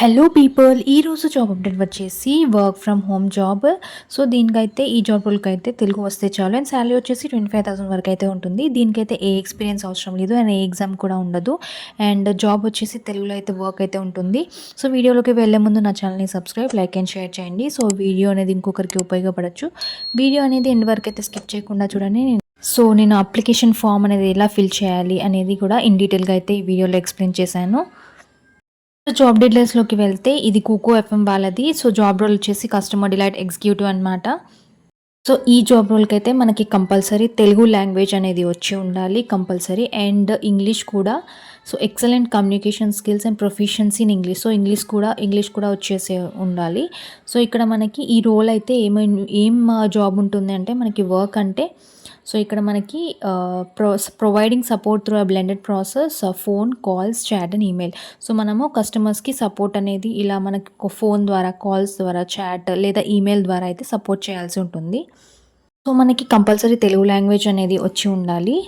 Hello people ఈరోజు job update వచ్చేసి work from home job. So దీనికైతే ఈ జాబ్ రోల్కి అయితే తెలుగు వస్తే చాలు అండ్ శాలరీ వచ్చేసి 25,000 వరకు అయితే ఉంటుంది. దీనికైతే ఏ ఎక్స్పీరియన్స్ అవసరం లేదు అండ్ ఏ ఎగ్జామ్ కూడా ఉండదు. అండ్ జాబ్ వచ్చేసి తెలుగులో అయితే వర్క్ అయితే ఉంటుంది. సో వీడియోలోకి వెళ్ళే ముందు నా ఛానల్ని సబ్స్క్రైబ్, లైక్ అండ్ షేర్ చేయండి. సో వీడియో అనేది ఇంకొకరికి ఉపయోగపడచ్చు. వీడియో అనేది ఎండ్ వరకు అయితే స్కిప్ చేయకుండా చూడండి. నేను అప్లికేషన్ ఫామ్ అనేది ఎలా ఫిల్ చేయాలి అనేది కూడా ఇన్ డీటెయిల్గా అయితే ఈ వీడియోలో ఎక్స్ప్లెయిన్ చేశాను. జాబ్ డీటెయిల్స్లోకి వెళ్తే ఇది కోకో ఎఫ్ఎం వాళ్ళది. సో జాబ్ రోల్ వచ్చేసి కస్టమర్ డిలైట్ ఎగ్జిక్యూటివ్ అనమాట. సో ఈ జాబ్ రోల్కి అయితే మనకి కంపల్సరీ తెలుగు లాంగ్వేజ్ అనేది వచ్చి ఉండాలి కంపల్సరీ అండ్ ఇంగ్లీష్ కూడా. So excellent communication skills and proficiency in English. So English కూడా వచ్చేసి ఉండాలి. సో ఇక్కడ మనకి ఈ రోల్ అయితే ఏం జాబ్ ఉంటుంది అంటే మనకి వర్క్ అంటే సో ఇక్కడ మనకి providing support through a blended process phone calls chat and email. So మనము కస్టమర్స్కి సపోర్ట్ అనేది ఇలా మనకి ఫోన్ ద్వారా, కాల్స్ ద్వారా, చాట్ లేదా ఈమెయిల్ ద్వారా అయితే సపోర్ట్ చేయాల్సి ఉంటుంది. సో మనకి కంపల్సరీ తెలుగు లాంగ్వేజ్ అనేది వచ్చి ఉండాలి.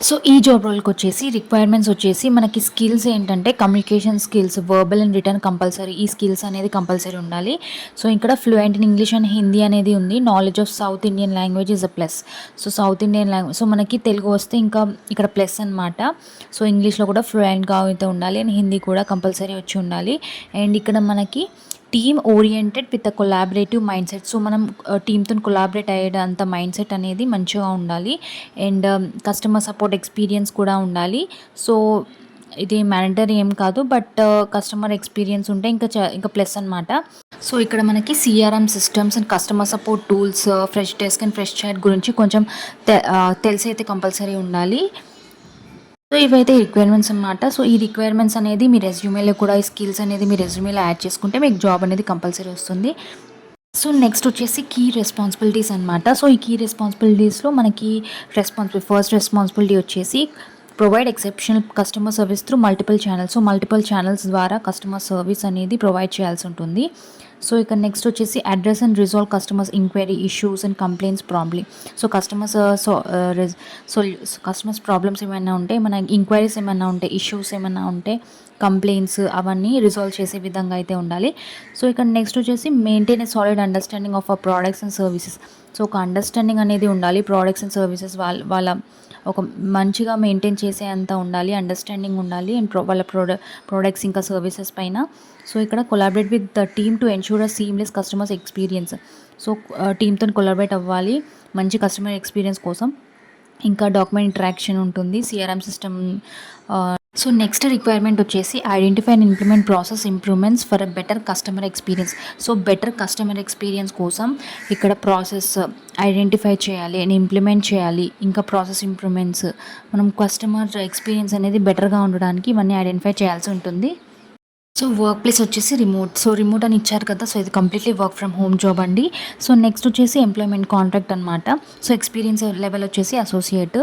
సో ఈ జాబ్ రోల్కి వచ్చేసి రిక్వైర్మెంట్స్ వచ్చేసి మనకి స్కిల్స్ ఏంటంటే communication skills, verbal and return compulsory. ఈ స్కిల్స్ అనేది కంపల్సరీ ఉండాలి. సో ఇక్కడ fluent in English and Hindi అనేది ఉంది. Knowledge of south Indian language is a plus. So south Indian language, so మనకి తెలుగు వస్తే ఇంకా ఇక్కడ ప్లస్ అనమాట. సో ఇంగ్లీష్లో కూడా ఫ్లూయెంట్గా అయితే ఉండాలి అండ్ హిందీ కూడా కంపల్సరీ వచ్చి ఉండాలి. అండ్ ఇక్కడ మనకి team oriented with a collaborative mind set. So మనం టీమ్తో కొలాబరేట్ అయ్యేంత మైండ్ సెట్ అనేది మంచిగా ఉండాలి. అండ్ కస్టమర్ సపోర్ట్ ఎక్స్పీరియన్స్ కూడా ఉండాలి. సో ఇది మ్యాండటరీ ఏం కాదు, బట్ కస్టమర్ ఎక్స్పీరియన్స్ ఉంటే ఇంకా ప్లస్ అనమాట. సో ఇక్కడ మనకి CRM systems and customer support tools, Freshdesk and Freshchat గురించి కొంచెం తెలిసి అయితే కంపల్సరీ ఉండాలి. సో ఇవైతే రిక్వైర్మెంట్స్ అనమాట. సో ఈ రిక్వైర్మెంట్స్ అనేది మీ రెజ్యూమేలో కూడా, ఈ స్కిల్స్ అనేది మీ రెజ్యూమేలో యాడ్ చేసుకుంటే మీకు జాబ్ అనేది కంపల్సరీ వస్తుంది. సో నెక్స్ట్ వచ్చేసి కీ రెస్పాన్సిబిలిటీస్ అనమాట. సో ఈ కీ రెస్పాన్సిబిలిటీస్లో మనకి ఫస్ట్ రెస్పాన్సిబిలిటీ వచ్చేసి provide exceptional customer service through multiple channels. So multiple channels ద్వారా కస్టమర్ సర్వీస్ అనేది ప్రొవైడ్ చేయాల్సి ఉంటుంది. సో ఇక నెక్స్ట్ వచ్చేసి address and resolve customers inquiry issues and complaints promptly. So customers problems ఏమైనా ఉంటే, మన ఇంక్వైరీస్ ఏమైనా ఉంటే, ఇష్యూస్ ఏమైనా ఉంటే, కంప్లైంట్స్ అవన్నీ రిజాల్వ్ చేసే విధంగా అయితే ఉండాలి. సో ఇక్కడ నెక్స్ట్ వచ్చేసి maintain a solid understanding of a products and services. So ఒక అండర్స్టాండింగ్ అనేది ఉండాలి ప్రోడక్ట్స్ అండ్ సర్వీసెస్ వాళ్ళ ఒక మంచిగా మెయింటైన్ చేసే అంత ఉండాలి, అండర్స్టాండింగ్ ఉండాలి అండ్ వాళ్ళ ప్రోడక్ట్స్ ఇంకా సర్వీసెస్ పైన. సో ఇక్కడ collaborate with the team to ensure a seamless customers experience. So టీమ్తో కొలాబరేట్ అవ్వాలి మంచి కస్టమర్ ఎక్స్పీరియన్స్ కోసం. ఇంకా డాక్యుమెంట్ ఇంటరాక్షన్ ఉంటుంది, CRM system. So next requirement వచ్చేసి identify and implement process improvements for a better customer experience. So better customer experience కోసం ఇక్కడ process identify చేయాలి అండ్ ఇంప్లిమెంట్ చేయాలి. ఇంకా ప్రాసెస్ ఇంప్రూవ్మెంట్స్, మనం కస్టమర్ ఎక్స్పీరియన్స్ అనేది బెటర్గా ఉండడానికి ఇవన్నీ ఐడెంటిఫై చేయాల్సి ఉంటుంది. సో వర్క్ ప్లేస్ వచ్చేసి రిమోట్. సో రిమోట్ అని ఇచ్చారు కదా, సో ఇది completely work from home job అండి. సో నెక్స్ట్ వచ్చేసి ఎంప్లాయ్మెంట్ కాంట్రాక్ట్ అనమాట. సో ఎక్స్పీరియన్స్ లెవెల్ వచ్చేసి అసోసియేట్.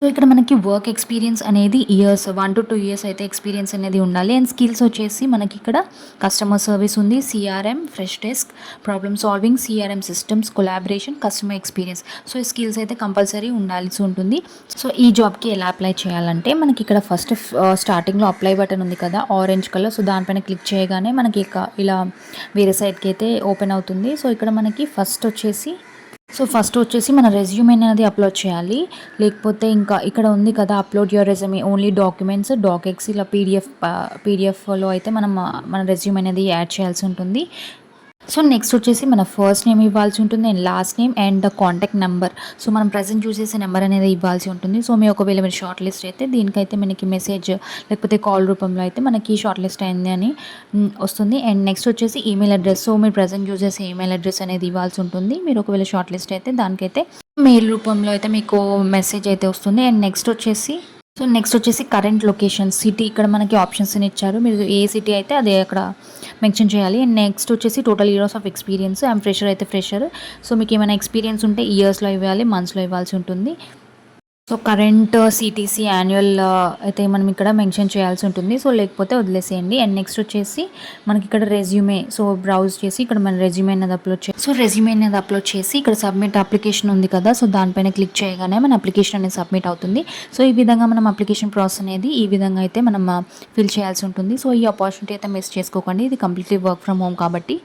సో ఇక్కడ మనకి వర్క్ ఎక్స్పీరియన్స్ అనేది ఇయర్స్ 1 to 2 ఇయర్స్ అయితే ఎక్స్పీరియన్స్ అనేది ఉండాలి. అండ్ స్కిల్స్ వచ్చేసి మనకి ఇక్కడ కస్టమర్ సర్వీస్ ఉంది, CRM, fresh desk, problem solving, CRM systems, collaboration, customer experience. So ఈ స్కిల్స్ అయితే కంపల్సరీ ఉండాల్సి ఉంటుంది. సో ఈ జాబ్కి ఎలా అప్లై చేయాలంటే మనకి ఇక్కడ ఫస్ట్ స్టార్టింగ్లో అప్లై బటన్ ఉంది కదా ఆరెంజ్ కలర్. సో దానిపైన క్లిక్ చేయగానే మనకి ఇలా వేరే సైట్కి అయితే ఓపెన్ అవుతుంది. సో ఇక్కడ మనకి ఫస్ట్ వచ్చేసి మన రెజ్యూమే అనేది అప్లోడ్ చేయాలి. లేకపోతే ఇంకా ఇక్కడ ఉంది కదా upload your resume only documents, docx, ఇలా పీడిఎఫ్లో అయితే మన రెజ్యూమే అనేది యాడ్ చేయాల్సి ఉంటుంది. సో నెక్స్ట్ వచ్చేసి మన ఫస్ట్ నేమ్ ఇవ్వాల్సి ఉంటుంది and last name and the contact number. So మనం ప్రజెంట్ యూజ్ చేసే నెంబర్ అనేది ఇవ్వాల్సి ఉంటుంది. సో ఒకవేళ మీరు షార్ట్ లిస్ట్ అయితే దీనికైతే మనకి మెసేజ్ లేకపోతే కాల్ రూపంలో అయితే మనకి షార్ట్ లిస్ట్ అయింది అని వస్తుంది. అండ్ నెక్స్ట్ వచ్చేసి ఈమెయిల్ అడ్రస్. సో మీరు ప్రజెంట్ యూజ్ చేసే ఈమెయిల్ అడ్రస్ అనేది ఇవ్వాల్సి ఉంటుంది. మీరు ఒకవేళ షార్ట్ లిస్ట్ అయితే దానికైతే మెయిల్ రూపంలో అయితే మీకు మెసేజ్ అయితే వస్తుంది. అండ్ నెక్స్ట్ వచ్చేసి కరెంట్ లొకేషన్ సిటీ. ఇక్కడ మనకి ఆప్షన్స్ ఇచ్చారు, మీరు ఏ సిటీ అయితే అదే అక్కడ మెన్షన్ చేయాలి. అండ్ నెక్స్ట్ వచ్చేసి total years of experience. I'm fresher అయితే ఫ్రెషర్. సో మీకు ఏమైనా ఎక్స్పీరియన్స్ ఉంటే ఇయర్స్లో ఇవ్వాలి, మంత్స్లో ఇవ్వాల్సి ఉంటుంది. సో కరెంట్ సీటీసీ యాన్యువల్ అయితే మనం ఇక్కడ మెన్షన్ చేయాల్సి ఉంటుంది. సో లేకపోతే వదిలేసేయండి. అండ్ నెక్స్ట్ వచ్చేసి మనకి ఇక్కడ రెజ్యూమే. సో బ్రౌజ్ చేసి ఇక్కడ మన రెజ్యూమే అనేది అప్లోడ్ చేసి ఇక్కడ సబ్మిట్ అప్లికేషన్ ఉంది కదా, సో దానిపైన క్లిక్ చేయగానే మన అప్లికేషన్ అనేది సబ్మిట్ అవుతుంది. సో ఈ విధంగా మనం అప్లికేషన్ ప్రాసెస్ అనేది ఈ విధంగా అయితే మనం ఫిల్ చేయాల్సి ఉంటుంది. సో ఈ ఆపర్చునిటీ అయితే మిస్ చేసుకోకండి. ఇది కంప్లీట్లీ వర్క్ ఫ్రమ్ హోమ్ కాబట్టి